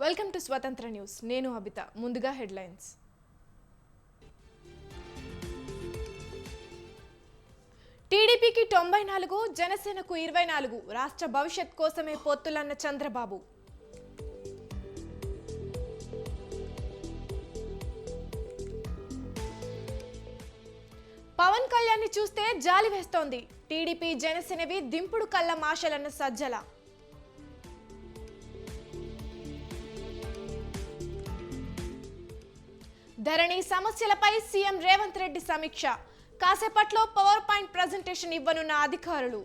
Welcome to స్వతంత్ర news. నేను అబిత. ముందుగా హెడ్లైన్స్. టీడీపీకి 94, జనసేనకు 24. రాష్ట్ర భవిష్యత్ కోసమే పొత్తులన్న చంద్రబాబు. పవన్ కళ్యాణ్ ని చూస్తే జాలి వేస్తోంది. టీడీపీ జనసేనవి దింపుడు కళ్ళ మాషలన్న సజ్జల. ధరణి సమస్యలపై సీఎం రేవంత్ రెడ్డి సమీక్ష. కాసేపట్లో పవర్ పాయింట్ ప్రెజెంటేషన్ ఇవ్వనున్న అధికారులు.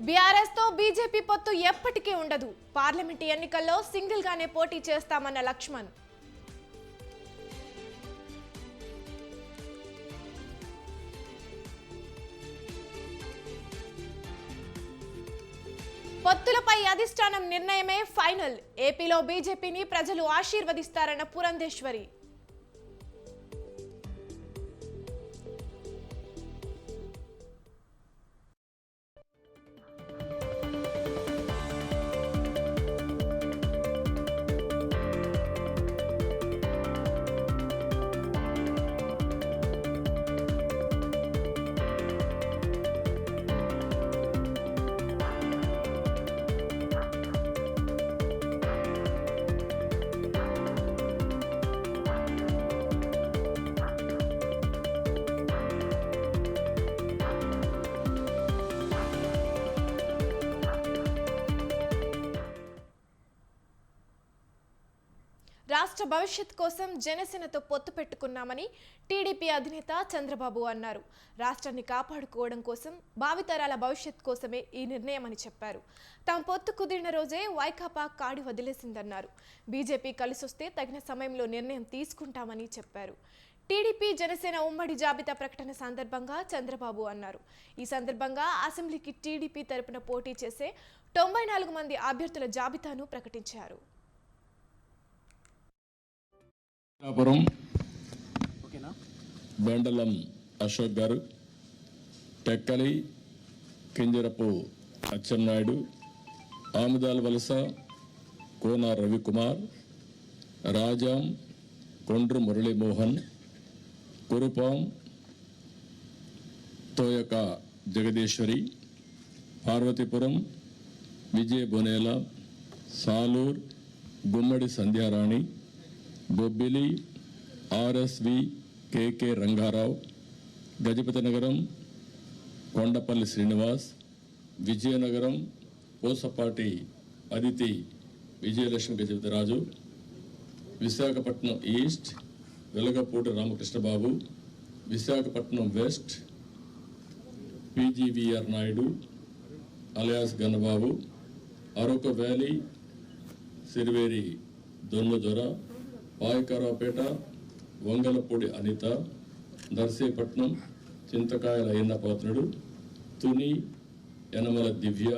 బీఆర్ఎస్ తో బీజేపీ పొత్తు ఎప్పటికీ ఉండదు. పార్లమెంటు ఎన్నికల్లో సింగిల్ గానే పోటీ చేస్తామన్న లక్ష్మణ్. పొత్తులపై అధిష్టానం నిర్ణయమే ఫైనల్. ఏపీలో బీజేపీని ప్రజలు ఆశీర్వదిస్తారన్న పురంధేశ్వరి. రాష్ట్ర భవిష్యత్ కోసం జనసేనతో పొత్తు పెట్టుకున్నామని టీడీపీ అధినేత చంద్రబాబు అన్నారు. రాష్ట్రాన్ని కాపాడుకోవడం కోసం, భావితరాల భవిష్యత్ కోసమే ఈ నిర్ణయం అని చెప్పారు. తాము పొత్తు కుదిరిన రోజే వైకాపా కాడి వదిలేసిందన్నారు. బీజేపీ కలిసొస్తే తగిన సమయంలో నిర్ణయం తీసుకుంటామని చెప్పారు. టీడీపీ జనసేన ఉమ్మడి జాబితా ప్రకటన సందర్భంగా చంద్రబాబు అన్నారు. ఈ సందర్భంగా అసెంబ్లీకి టీడీపీ తరపున పోటీ చేసే 94 మంది అభ్యర్థుల జాబితాను ప్రకటించారు. బెండలం Ashok garu, Tekkali Kinjarapu Atchannaidu, Amudala Valasa Kona Ravikumar, Rajam Kondru Muralimohan, Kurupam Toyaka Jagadeeswari, Parvathipuram Vijaya Bonela, Salur Gummadi Sandhyarani, Bobbili RSV KK Rangarao, Gajapathi Nagaram Kondapalli Srinivas, Vizianagaram Posapati Aditi Vijayalakshmi Gajapathiraju, Visakhapatnam east Velagapudi Ramakrishnababu, Visakhapatnam west PGVR Naidu alias Gannababu, Araku valley Siriveri Donnudora, Payakaraopeta Vangalapudi Anitha, Narsipatnam Chintakayala Ayyannapatrudu, Tuni Yanamala Divya,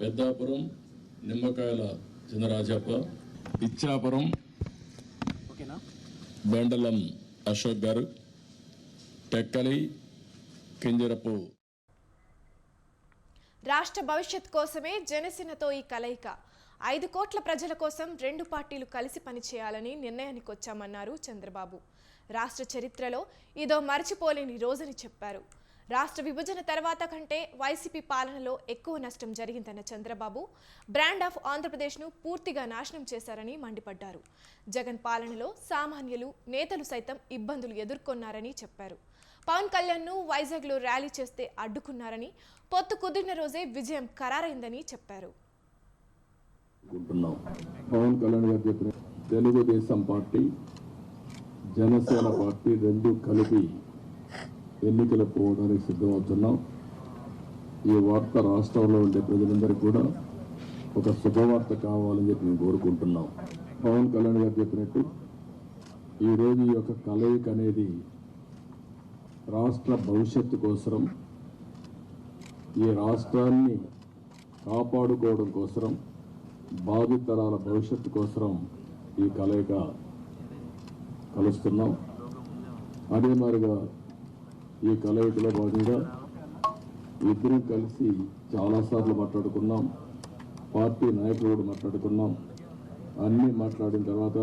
Peddapuram Nimmakayala Chinarajappa, Ichchapuram బెండలం Ashok garu, Tekkali Kinjarapu. రాష్ట్ర భవిష్యత్ కోసమే జనసేనతో ఈ కలయిక. 5 కోట్ల ప్రజల కోసం 2 పార్టీలు కలిసి పనిచేయాలని నిర్ణయానికి వచ్చామన్నారు చంద్రబాబు. రాష్ట్ర చరిత్రలో ఇదో మర్చిపోలేని రోజని చెప్పారు. రాష్ట్ర విభజన తర్వాత కంటే వైసీపీ పాలనలో ఎక్కువ నష్టం జరిగిందన్న చంద్రబాబు బ్రాండ్ ఆఫ్ ఆంధ్రప్రదేశ్ను పూర్తిగా నాశనం చేశారని మండిపడ్డారు. జగన్ పాలనలో సామాన్యులు, నేతలు సైతం ఇబ్బందులు ఎదుర్కొన్నారని చెప్పారు. పవన్ కళ్యాణ్ను వైజాగ్లో ర్యాలీ చేస్తే అడ్డుకున్నారని, పొత్తు కుదిరిన రోజే విజయం ఖరారైందని చెప్పారు. పవన్ కళ్యాణ్ గారు చెప్పిన తెలుగుదేశం పార్టీ, జనసేన పార్టీ 2 కలిపి ఎన్నికలకు పోవడానికి సిద్ధమవుతున్నాం. ఈ వార్త రాష్ట్రంలో ఉండే ప్రజలందరికీ కూడా ఒక శుభవార్త కావాలని చెప్పి మేము కోరుకుంటున్నాం. పవన్ కళ్యాణ్ గారు చెప్పినట్టు ఈరోజు ఈ యొక్క కలయిక అనేది రాష్ట్ర భవిష్యత్తు కోసం, ఈ రాష్ట్రాన్ని కాపాడుకోవడం కోసం, భావితరాల భవిష్యత్తు కోసం ఈ కలయిక కలుస్తున్నాం. అదే మాదిరిగా ఈ కలయికలో భాగంగా ఇద్దరం కలిసి చాలాసార్లు మాట్లాడుకున్నాం. పార్టీ నాయకులు కూడా మాట్లాడుకున్నాం. అన్నీ మాట్లాడిన తర్వాత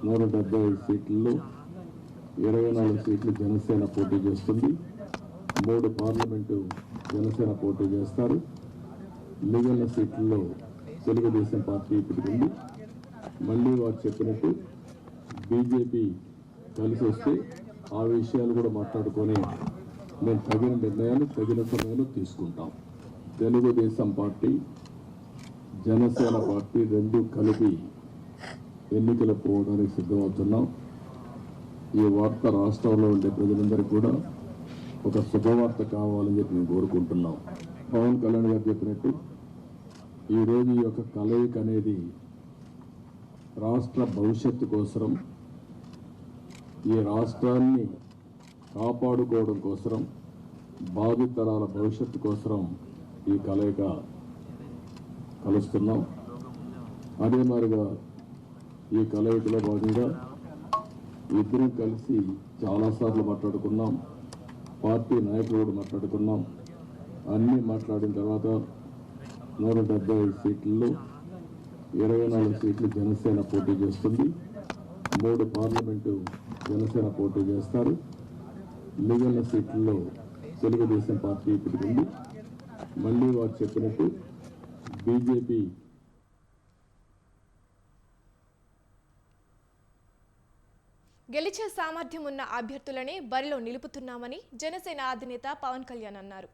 175 సీట్లలో 24 సీట్లు జనసేన పోటీ చేస్తుంది. 3 పార్లమెంటు జనసేన పోటీ చేస్తారు. మిగిలిన సీట్లలో తెలుగుదేశం పార్టీ ఇప్పటికి ఉంది. మళ్ళీ వారు చెప్పినట్టు బీజేపీ కలిసి వస్తే ఆ విషయాలు కూడా మాట్లాడుకొని మేము తగిన నిర్ణయాలు తగిన సమయంలో తీసుకుంటాం. తెలుగుదేశం పార్టీ జనసేన పార్టీ రెండు కలిపి ఎన్నికలకు పోవడానికి సిద్ధమవుతున్నాం. ఈ వార్త రాష్ట్రంలో ఉండే ప్రజలందరికీ కూడా ఒక శుభవార్త కావాలని చెప్పి మేము కోరుకుంటున్నాం. పవన్ కళ్యాణ్ గారు చెప్పినట్టు ఈరోజు ఈ యొక్క కలయిక అనేది రాష్ట్ర భవిష్యత్తు కోసం, ఈ రాష్ట్రాన్ని కాపాడుకోవడం కోసం, భావితరాల భవిష్యత్తు కోసం ఈ కలయిక కలుస్తున్నాం. అదే మాదిరిగా ఈ కలయికలో భాగంగా ఇద్దరం కలిసి చాలాసార్లు మాట్లాడుకున్నాం. పార్టీ నాయకులు కూడా మాట్లాడుకున్నాం. అన్నీ మాట్లాడిన తర్వాత 175 సీట్లలో 24 సీట్లు జనసేన పోటీ చేస్తుంది. 3 పార్లమెంటు జనసేన పోటీ చేస్తారు. మిగిలిన సీట్లలో తెలుగుదేశం పార్టీ ఇప్పటికి ఉంది. మళ్ళీ వారు చెప్పినట్టు బీజేపీ గెలిచే సామర్థ్యం ఉన్న అభ్యర్థులనే బరిలో నిలుపుతున్నామని జనసేన అధినేత పవన్ కళ్యాణ్ అన్నారు.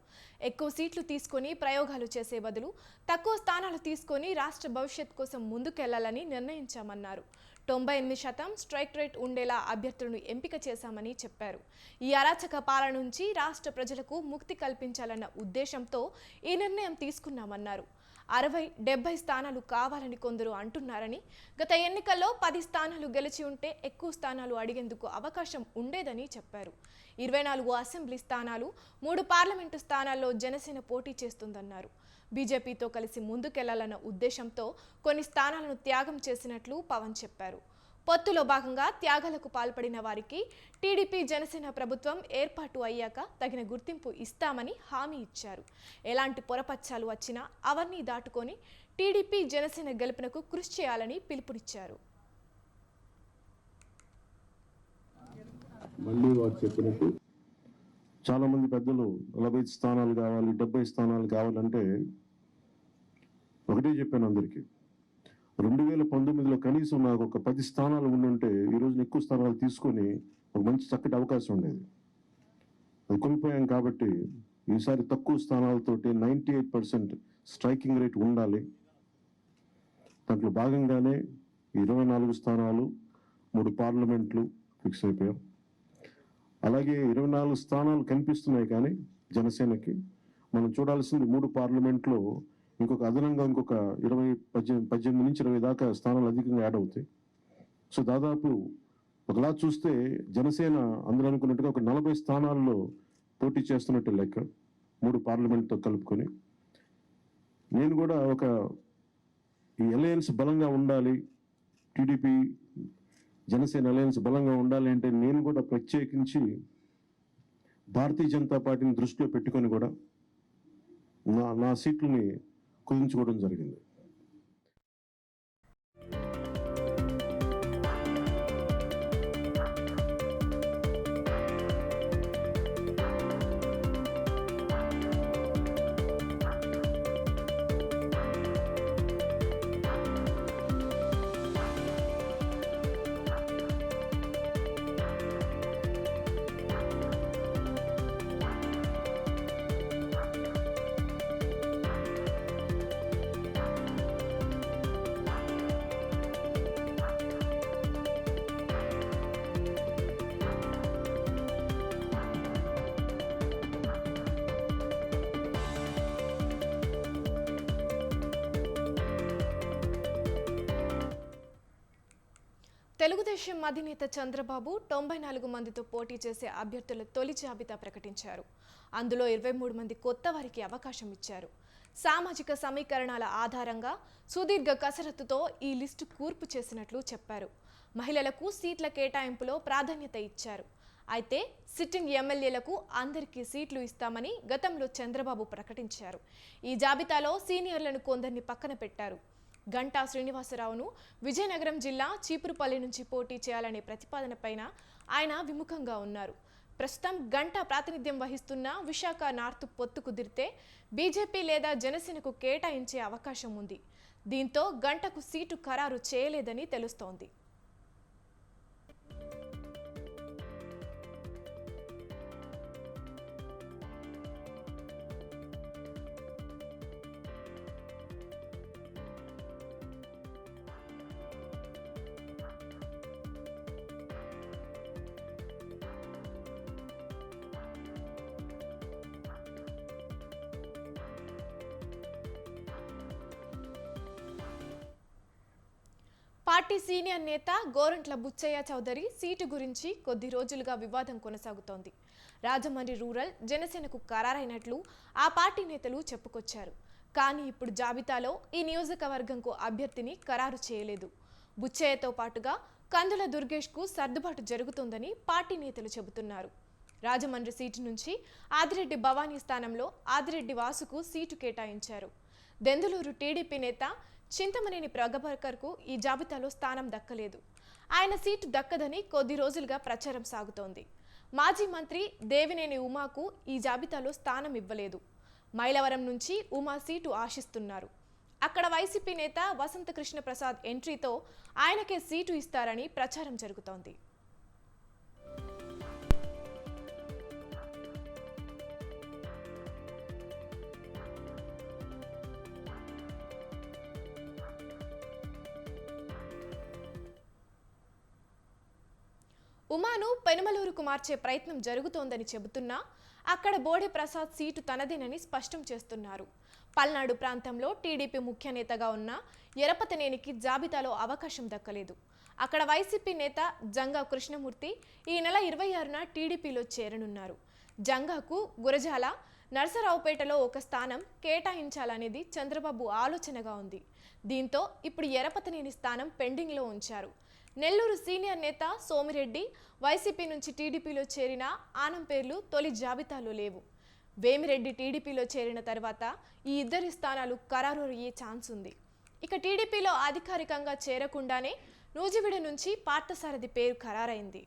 ఎక్కువ సీట్లు తీసుకొని ప్రయోగాలు చేసే బదులు తక్కువ స్థానాలు తీసుకొని రాష్ట్ర భవిష్యత్ కోసం ముందుకెళ్లాలని నిర్ణయించామన్నారు. 98% స్ట్రైక్ రేట్ ఉండేలా అభ్యర్థులను ఎంపిక చేశామని చెప్పారు. ఈ అరాచక పాలన నుంచి రాష్ట్ర ప్రజలకు ముక్తి కల్పించాలన్న ఉద్దేశంతో ఈ నిర్ణయం తీసుకున్నామన్నారు. 60-70 స్థానాలు కావాలని కొందరు అంటున్నారని, గత ఎన్నికల్లో 10 స్థానాలు గెలిచి ఉంటే ఎక్కువ స్థానాలు అడిగేందుకు అవకాశం ఉండేదని చెప్పారు. 24 అసెంబ్లీ స్థానాలు, 3 పార్లమెంటు స్థానాల్లో జనసేన పోటీ చేస్తుందన్నారు. బీజేపీతో కలిసి ముందుకెళ్లాలన్న ఉద్దేశంతో కొన్ని స్థానాలను త్యాగం చేసినట్లు పవన్ చెప్పారు. పొత్తులో భాగంగా త్యాగాలకు పాల్పడిన వారికి టీడీపీ జనసేన ప్రభుత్వం ఏర్పాటు అయ్యాక తగిన గుర్తింపు ఇస్తామని హామీ ఇచ్చారు. ఎలాంటి పొరపచ్చాలు వచ్చినా అవన్నీ దాటుకొని టీడీపీ జనసేన గెలుపునకు కృషి చేయాలని పిలుపునిచ్చారు. మళ్ళీ వారు చెప్పినట్టు చాలా మంది పెద్దలు 45 స్థానాలు కావాలి, 70 స్థానాలు కావాలంటే ఒకటే చెప్పాను అందరికీ. 2019లో కనీసం నాకు ఒక 10 స్థానాలు ఉండుంటే ఈరోజు ఎక్కువ స్థానాలు తీసుకొని ఒక మంచి చక్కటి అవకాశం ఉండేది. అది కోల్పోయాం కాబట్టి ఈసారి తక్కువ స్థానాలతోటి 98% స్ట్రైకింగ్ రేట్ ఉండాలి. దాంట్లో భాగంగానే 24 స్థానాలు, 3 పార్లమెంట్లు ఫిక్స్ అయిపోయాం. అలాగే 24 స్థానాలు కనిపిస్తున్నాయి, కానీ జనసేనకి మనం చూడాల్సింది 3 పార్లమెంట్లో ఇంకొక అదనంగా ఇంకొక 18 నుంచి 20 దాకా స్థానాలు అధికంగా యాడ్ అవుతాయి. సో దాదాపు ఒకలా చూస్తే జనసేన అందరూ అనుకున్నట్టుగా ఒక 40 స్థానాల్లో పోటీ చేస్తున్నట్టు లెక్క, 3 పార్లమెంట్తో కలుపుకొని. నేను కూడా ఈ అలయన్స్ బలంగా ఉండాలి, టీడీపీ జనసేన అలయన్స్ బలంగా ఉండాలి అంటే నేను కూడా ప్రత్యేకించి భారతీయ జనతా పార్టీని దృష్టిలో పెట్టుకొని కూడా నా సీట్లని కుదించుకోవడం జరిగింది. తెలుగుదేశం అధినేత చంద్రబాబు 94 మందితో పోటీ చేసే అభ్యర్థుల తొలి జాబితా ప్రకటించారు. అందులో 23 మంది కొత్త వారికి అవకాశం ఇచ్చారు. సామాజిక సమీకరణాల ఆధారంగా సుదీర్ఘ కసరత్తుతో ఈ లిస్టు కూర్పు చేసినట్లు చెప్పారు. మహిళలకు సీట్ల కేటాయింపులో ప్రాధాన్యత ఇచ్చారు. అయితే సిట్టింగ్ ఎమ్మెల్యేలకు అందరికీ సీట్లు ఇస్తామని గతంలో చంద్రబాబు ప్రకటించారు. ఈ జాబితాలో సీనియర్లను కొందరిని పక్కన పెట్టారు. గంటా శ్రీనివాసరావును విజయనగరం జిల్లా చీపురుపల్లి నుంచి పోటీ చేయాలనే ప్రతిపాదనపైన ఆయన విముఖంగా ఉన్నారు. ప్రస్తుతం గంటా ప్రాతినిధ్యం వహిస్తున్న విశాఖ నార్త్ పొత్తు కుదిరితే బీజేపీ లేదా జనసేనకు కేటాయించే అవకాశం ఉంది. దీంతో గంటకు సీటు ఖరారు చేయలేదని తెలుస్తోంది. పార్టీ సీనియర్ నేత గోరంట్ల బుచ్చయ్య చౌదరి సీటు గురించి కొద్ది రోజులుగా వివాదం కొనసాగుతోంది. రాజమండ్రి రూరల్ జనసేనకు ఖరారైనట్లు ఆ పార్టీ నేతలు చెప్పుకొచ్చారు. కానీ ఇప్పుడు జాబితాలో ఈ నియోజకవర్గంకు అభ్యర్థిని ఖరారు చేయలేదు. బుచ్చయ్యతో పాటుగా కందుల దుర్గేష్కు సర్దుబాటు జరుగుతోందని పార్టీ నేతలు చెబుతున్నారు. రాజమండ్రి సీటు నుంచి ఆదిరెడ్డి భవానీ స్థానంలో ఆదిరెడ్డి వాసుకు సీటు కేటాయించారు. దెందులూరు టీడీపీ నేత చింతమనేని ప్రభాకర్కు ఈ జాబితాలో స్థానం దక్కలేదు. ఆయన సీటు దక్కదని కొద్ది రోజులుగా ప్రచారం సాగుతోంది. మాజీ మంత్రి దేవినేని ఉమాకు ఈ జాబితాలో స్థానం ఇవ్వలేదు. మైలవరం నుంచి ఉమా సీటు ఆశిస్తున్నారు. అక్కడ వైసీపీ నేత వసంతకృష్ణ ప్రసాద్ ఎంట్రీతో ఆయనకే సీటు ఇస్తారని ప్రచారం జరుగుతోంది. ఉమాను పెనుమలూరుకు మార్చే ప్రయత్నం జరుగుతోందని చెబుతున్నా అక్కడ బోడే ప్రసాద్ సీటు తనదేనని స్పష్టం చేస్తున్నారు. పల్నాడు ప్రాంతంలో టీడీపీ ముఖ్య నేతగా ఉన్న ఎరపతనేనికి జాబితాలో అవకాశం దక్కలేదు. అక్కడ వైసీపీ నేత జంగా కృష్ణమూర్తి ఈ నెల 26న టీడీపీలో చేరనున్నారు. జంగాకు గురజాల నర్సరావుపేటలో ఒక స్థానం కేటాయించాలనేది చంద్రబాబు ఆలోచనగా ఉంది. దీంతో ఇప్పుడు ఎరపతనేని స్థానం పెండింగ్లో ఉంచారు. నెల్లూరు సీనియర్ నేత సోమిరెడ్డి వైసీపీ నుంచి టీడీపీలో చేరిన ఆనం పేర్లు తొలి జాబితాలో లేవు. వేమిరెడ్డి టీడీపీలో చేరిన తర్వాత ఈ ఇద్దరి స్థానాలు ఖరారు అయ్యే ఛాన్స్ ఉంది. ఇక టీడీపీలో అధికారికంగా చేరకుండానే నూజివీడు నుంచి పార్థసారథి పేరు ఖరారైంది.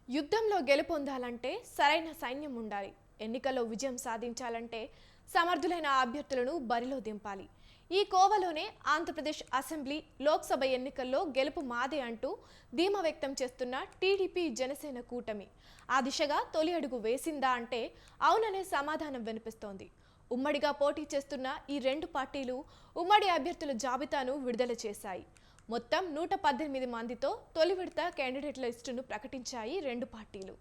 యుద్ధంలో గెలుపొందాలంటే సరైన సైన్యం ఉండాలి. ఎన్నికల్లో విజయం సాధించాలంటే సమర్థులైన అభ్యర్థులను బరిలో దింపాలి. ఈ కోవలోనే ఆంధ్రప్రదేశ్ అసెంబ్లీ, లోక్సభ ఎన్నికల్లో గెలుపు మాదే అంటూ ధీమా వ్యక్తం చేస్తున్న టీడీపీ జనసేన కూటమి ఆ దిశగా తొలి అడుగు వేసిందా అంటే అవుననే సమాధానం వినిపిస్తోంది. ఉమ్మడిగా పోటీ చేస్తున్న ఈ రెండు పార్టీలు ఉమ్మడి అభ్యర్థుల జాబితాను విడుదల చేశాయి. మొత్తం 118 మందితో తొలి విడత క్యాండిడేట్ల లిస్టును ప్రకటించాయి రెండు పార్టీలు.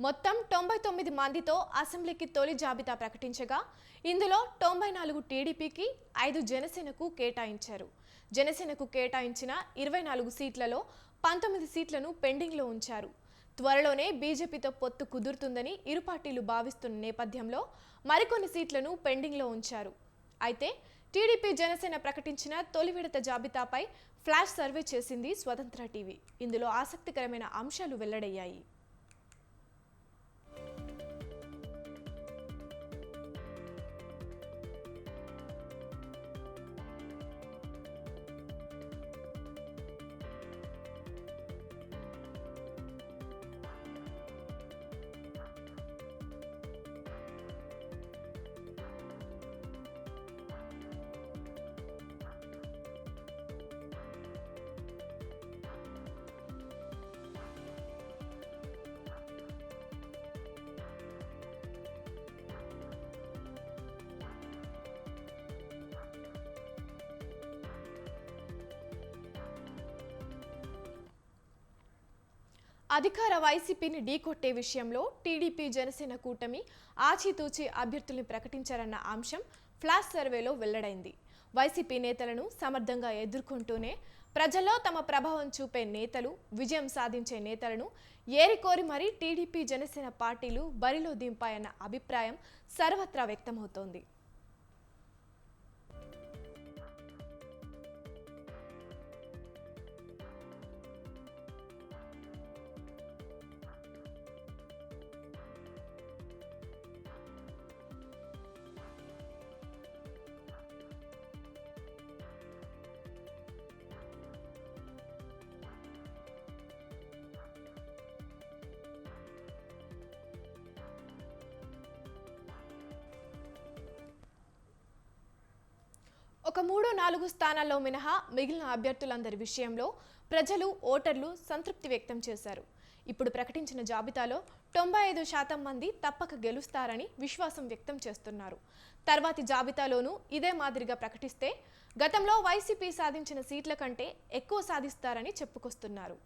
మొత్తం 99 మందితో అసెంబ్లీకి తొలి జాబితా ప్రకటించగా ఇందులో 94 టీడీపీకి, 5 జనసేనకు కేటాయించారు. జనసేనకు కేటాయించిన 24 సీట్లలో 19 సీట్లను పెండింగ్లో ఉంచారు. త్వరలోనే బీజేపీతో పొత్తు కుదురుతుందని ఇరు పార్టీలు భావిస్తున్న నేపథ్యంలో మరికొన్ని సీట్లను పెండింగ్లో ఉంచారు. అయితే టీడీపీ జనసేన ప్రకటించిన తొలి విడత జాబితాపై ఫ్లాష్ సర్వే చేసింది స్వతంత్ర టీవీ. ఇందులో ఆసక్తికరమైన అంశాలు వెల్లడయ్యాయి. అధికార వైసీపీని ఢీకొట్టే విషయంలో టీడీపీ జనసేన కూటమి ఆచితూచి అభ్యర్థుల్ని ప్రకటించారన్న అంశం ఫ్లాష్ సర్వేలో వెల్లడైంది. వైసీపీ నేతలను సమర్థంగా ఎదుర్కొంటూనే ప్రజల్లో తమ ప్రభావం చూపే నేతలు, విజయం సాధించే నేతలను ఏరికోరి మరీ టీడీపీ జనసేన పార్టీలు బరిలో దింపాయన్న అభిప్రాయం సర్వత్రా వ్యక్తమవుతోంది. ఒక 3-4 స్థానాల్లో మినహా మిగిలిన అభ్యర్థులందరి విషయంలో ప్రజలు, ఓటర్లు సంతృప్తి వ్యక్తం చేశారు. ఇప్పుడు ప్రకటించిన జాబితాలో 95% మంది తప్పక గెలుస్తారని విశ్వాసం వ్యక్తం చేస్తున్నారు. తర్వాతి జాబితాలోనూ ఇదే మాదిరిగా ప్రకటిస్తే గతంలో వైసీపీ సాధించిన సీట్ల కంటే ఎక్కువ సాధిస్తారని చెప్పుకొస్తున్నారు.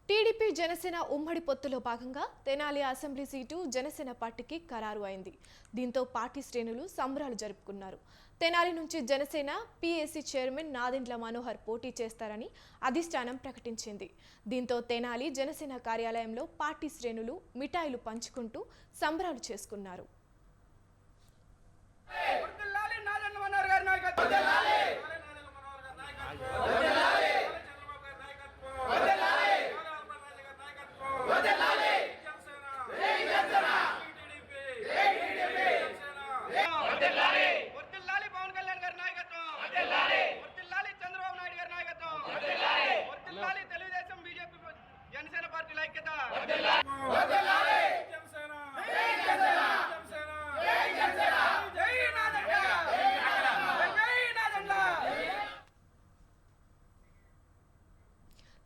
టీడీపీ జనసేన ఉమ్మడి పొత్తులో భాగంగా తెనాలి అసెంబ్లీ సీటు జనసేన పార్టీకి ఖరారు అయింది. దీంతో పార్టీ శ్రేణులు సంబరాలు జరుపుకున్నారు. తెనాలి నుంచి జనసేన పీఏసీ చైర్మన్ నాదెండ్ల మనోహర్ పోటీ చేస్తారని అధిష్టానం ప్రకటించింది. దీంతో తెనాలి జనసేన కార్యాలయంలో పార్టీ శ్రేణులు మిఠాయిలు పంచుకుంటూ సంబరాలు చేసుకున్నారు.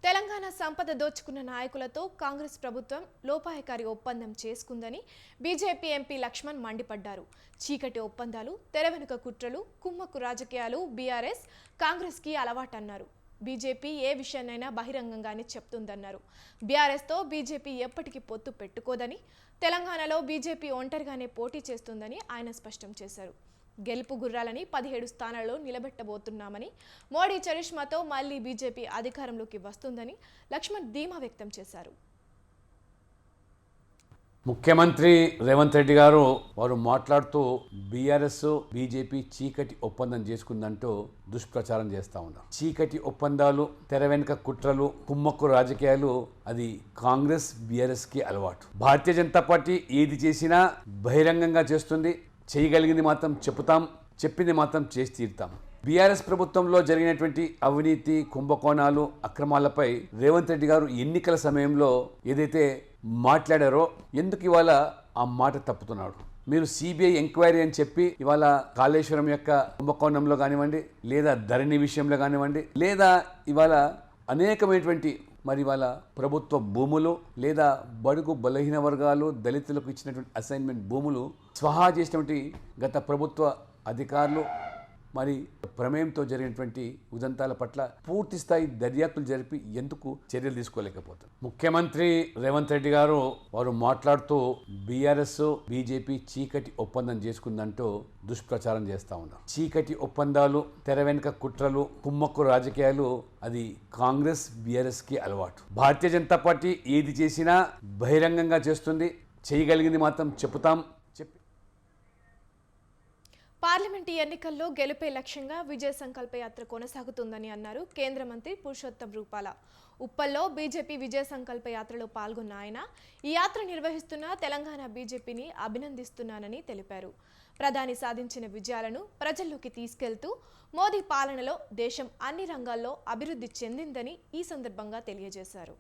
తెలంగాణ సంపద దోచుకున్న నాయకులతో కాంగ్రెస్ ప్రభుత్వం లోపాయకారి ఒప్పందం చేసుకుందని బీజేపీ ఎంపీ లక్ష్మణ్ మండిపడ్డారు. చీకటి ఒప్పందాలు, తెర వెనుక కుట్రలు, కుమ్మక్కు రాజకీయాలు బీఆర్ఎస్, కాంగ్రెస్కి అలవాటన్నారు. బీజేపీ ఏ విషయాన్నైనా బహిరంగంగానే చెప్తుందన్నారు. బీఆర్ఎస్తో బీజేపీ ఎప్పటికీ పొత్తు పెట్టుకోదని, తెలంగాణలో బీజేపీ ఒంటరిగానే పోటీ చేస్తుందని ఆయన స్పష్టం చేశారు. గెలుపు గుర్రాలని 17 స్థానాల్లో నిలబెట్టబోతున్నామని, మోడీ చరిష్మాతో మళ్లీ బీజేపీ అధికారంలోకి వస్తుందని లక్ష్మణ్ ధీమా వ్యక్తం చేశారు. ముఖ్యమంత్రి రేవంత్ రెడ్డి గారు వారు మాట్లాడుతూ బీఆర్ఎస్ బీజేపీ చీకటి ఒప్పందం చేసుకుందంటూ దుష్ప్రచారం చేస్తూ ఉన్నారు. చీకటి ఒప్పందాలు, తెర వెనుక కుట్రలు, కుమ్మక్కు రాజకీయాలు అది కాంగ్రెస్ బీఆర్ఎస్కి అలవాటు. భారతీయ జనతా పార్టీ ఏది చేసినా బహిరంగంగా చేస్తుంది. చేయగలిగింది మాత్రం చెప్పుతాం, చెప్పింది మాత్రం చేసి తీరుతాం. బీఆర్ఎస్ ప్రభుత్వంలో జరిగినటువంటి అవినీతి, కుంభకోణాలు, అక్రమాలపై రేవంత్ రెడ్డి గారు ఎన్నికల సమయంలో ఏదైతే మాట్లాడారో ఎందుకు ఇవాళ ఆ మాట తప్పుతున్నాడు? మీరు సిబిఐ ఎంక్వైరీ అని చెప్పి ఇవాళ కాళేశ్వరం యొక్క కుంభకోణంలో కానివ్వండి, లేదా ధరణి విషయంలో కానివ్వండి, లేదా ఇవాళ అనేకమైనటువంటి మరి వాళ్ళ ప్రభుత్వ భూములు లేదా బడుగు బలహీన వర్గాలు దళితులకు ఇచ్చినటువంటి అసైన్మెంట్ భూములు స్వహా చేసినటువంటి గత ప్రభుత్వ అధికారులు మరి ప్రమేయంతో జరిగినటువంటి ఉదంతాల పట్ల పూర్తి స్థాయి దర్యాప్తులు జరిపి ఎందుకు చర్యలు తీసుకోలేకపోతారు? ముఖ్యమంత్రి రేవంత్ రెడ్డి గారు వారు మాట్లాడుతూ బీఆర్ఎస్ బీజేపీ చీకటి ఒప్పందం చేసుకుందంటూ దుష్ప్రచారం చేస్తూ ఉన్నారు. చీకటి ఒప్పందాలు, తెర వెనుక కుట్రలు, కుమ్మక్కు రాజకీయాలు అది కాంగ్రెస్ బీఆర్ఎస్కి అలవాటు. భారతీయ జనతా పార్టీ ఏది చేసినా బహిరంగంగా చేస్తుంది. చేయగలిగింది మాత్రం చెప్పుతాం, పార్లమెంటు ఎన్నికల్లో గెలుపే లక్ష్యంగా విజయ సంకల్ప యాత్ర కొనసాగుతుందని అన్నారు కేంద్ర మంత్రి పురుషోత్తం రూపాల. ఉప్పల్లో బీజేపీ విజయ సంకల్ప యాత్రలో పాల్గొన్న ఆయన ఈ యాత్ర నిర్వహిస్తున్న తెలంగాణ బీజేపీని అభినందిస్తున్నానని తెలిపారు. ప్రధాని సాధించిన విజయాలను ప్రజల్లోకి తీసుకెళ్తూ మోదీ పాలనలో దేశం అన్ని రంగాల్లో అభివృద్ధి చెందిందని ఈ సందర్భంగా తెలియజేశారు.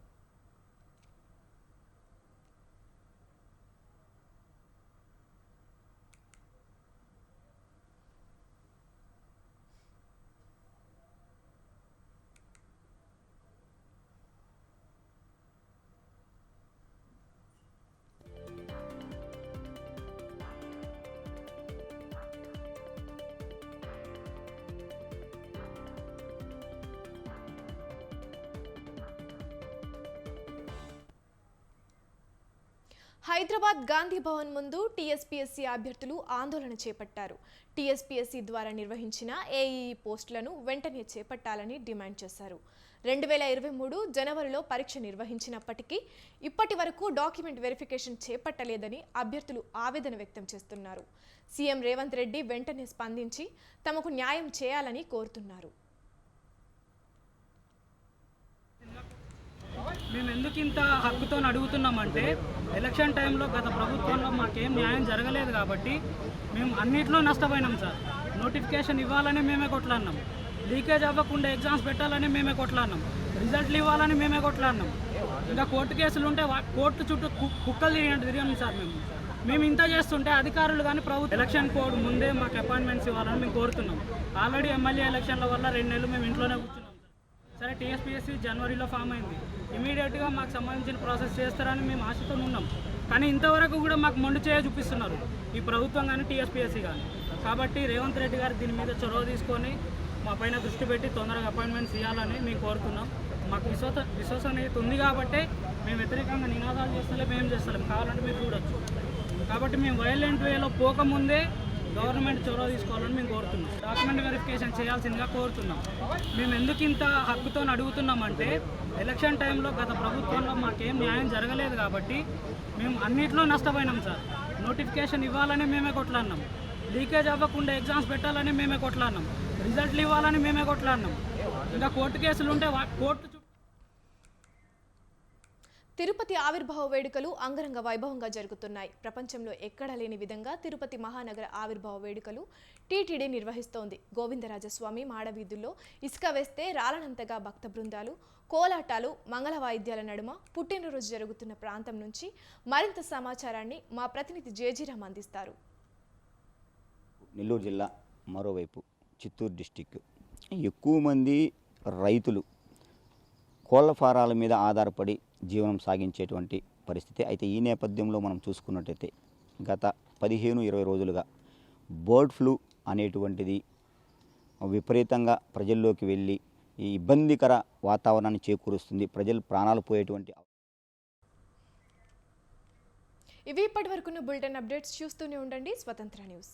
హైదరాబాద్ గాంధీ భవన్ ముందు టీఎస్పీఎస్సీ అభ్యర్థులు ఆందోళన చేపట్టారు. టీఎస్పీఎస్సీ ద్వారా నిర్వహించిన ఏఈఈ పోస్టులను వెంటనే చేపట్టాలని డిమాండ్ చేశారు. 2023 జనవరిలో పరీక్ష నిర్వహించినప్పటికీ ఇప్పటి వరకు డాక్యుమెంట్ వెరిఫికేషన్ చేపట్టలేదని అభ్యర్థులు ఆవేదన వ్యక్తం చేస్తున్నారు. సీఎం రేవంత్ రెడ్డి వెంటనే స్పందించి తమకు న్యాయం చేయాలని కోరుతున్నారు. మేము ఎందుకు ఇంత హక్కుతో అడుగుతున్నామంటే ఎలక్షన్ టైంలో గత ప్రభుత్వంలో మాకేం న్యాయం జరగలేదు కాబట్టి మేము అన్నింటిలో నష్టపోయినాం సార్. నోటిఫికేషన్ ఇవ్వాలని మేమే కొట్లాడినాం, లీకేజ్ అవ్వకుండా ఎగ్జామ్స్ పెట్టాలని మేమే కొట్లాడినాం, రిజల్ట్లు ఇవ్వాలని మేమే కొట్లాడినాం. ఇంకా కోర్టు కేసులు ఉంటే కోర్టు చుట్టూ కుక్కలు తిరిగాం సార్. మేము ఇంత చేస్తుంటే అధికారులు కానీ ప్రభుత్వం ఎలక్షన్ కోడ్ ముందే మాకు అపాయింట్మెంట్స్ ఇవ్వాలని మేము కోరుతున్నాం. ఆల్రెడీ ఎమ్మెల్యే ఎలక్షన్ల వల్ల 2 నెలలు మేము ఇంట్లోనే కూర్చున్నాం. సరే, టీఎస్పీఎస్సీ జనవరిలో ఫామ్ అయింది, ఇమీడియట్గా మాకు సంబంధించిన ప్రాసెస్ చేస్తారని మేము ఆశతో ఉన్నాం. కానీ ఇంతవరకు కూడా మాకు మొండి చేయ చూపిస్తున్నారు ఈ ప్రభుత్వం కానీ టీఎస్పీఎస్సీ కానీ. కాబట్టి రేవంత్ రెడ్డి గారు దీని మీద చొరవ తీసుకొని మా పైన దృష్టి పెట్టి తొందరగా అపాయింట్మెంట్స్ ఇవ్వాలని మేము కోరుతున్నాం. మాకు విశ్వసనీయత ఉంది కాబట్టి మేము వ్యతిరేకంగా నినాదాలు చేస్తలేం, మేము చేస్తలేం, కావాలంటే మీరు చూడొచ్చు. కాబట్టి మేము వైలెంట్ వేలో పోకముందే గవర్నమెంట్ చొరవ తీసుకోవాలని మేము కోరుతున్నాం. డాక్యుమెంట్ వెరిఫికేషన్ చేయాల్సిందిగా కోరుతున్నాం. మేము ఎందుకు ఇంత హక్కుతో అడుగుతున్నామంటే ఎలక్షన్ టైంలో గత ప్రభుత్వంలో మాకేం న్యాయం జరగలేదు కాబట్టి మేము అన్నింటిలో నష్టపోయినాం సార్. నోటిఫికేషన్ ఇవ్వాలని మేమే కొట్లాడినాం, లీకేజ్ అవ్వకుండా ఎగ్జామ్స్ పెట్టాలని మేమే కొట్లాడినాం, రిజల్ట్లు ఇవ్వాలని మేమే కొట్లాడినాం. ఇంకా కోర్టు కేసులు ఉంటే కోర్టు తిరుపతి ఆవిర్భావ వేడుకలు అంగరంగ వైభవంగా జరుగుతున్నాయి. ప్రపంచంలో ఎక్కడా లేని విధంగా తిరుపతి మహానగర ఆవిర్భావ వేడుకలు టీటీడీ నిర్వహిస్తోంది. గోవిందరాజస్వామి మాడవీధుల్లో ఇసుక వేస్తే రాలనంతగా భక్త బృందాలు, కోలాటాలు, మంగళ వాయిద్యాల నడుమ పుట్టినరోజు జరుగుతున్న ప్రాంతం నుంచి మరింత సమాచారాన్ని మా ప్రతినిధి జేజీరామ్ అందిస్తారు. నెల్లూరు జిల్లా, మరోవైపు చిత్తూరు డిస్టిక్, ఎక్కువ మంది రైతులు కోళ్ల ఫారాల మీద ఆధారపడి జీవనం సాగించేటువంటి పరిస్థితి. అయితే ఈ నేపథ్యంలో మనం చూసుకున్నట్టయితే గత 15-20 రోజులుగా బర్డ్ ఫ్లూ అనేటువంటిది విపరీతంగా ప్రజల్లోకి వెళ్ళి ఈ ఇబ్బందికర వాతావరణాన్ని చేకూరుస్తుంది. ప్రజలు ప్రాణాలు పోయేటువంటి. ఇవి ఇప్పటివరకున్న బులెటిన్ అప్డేట్స్. చూస్తూనే ఉండండి స్వతంత్ర న్యూస్.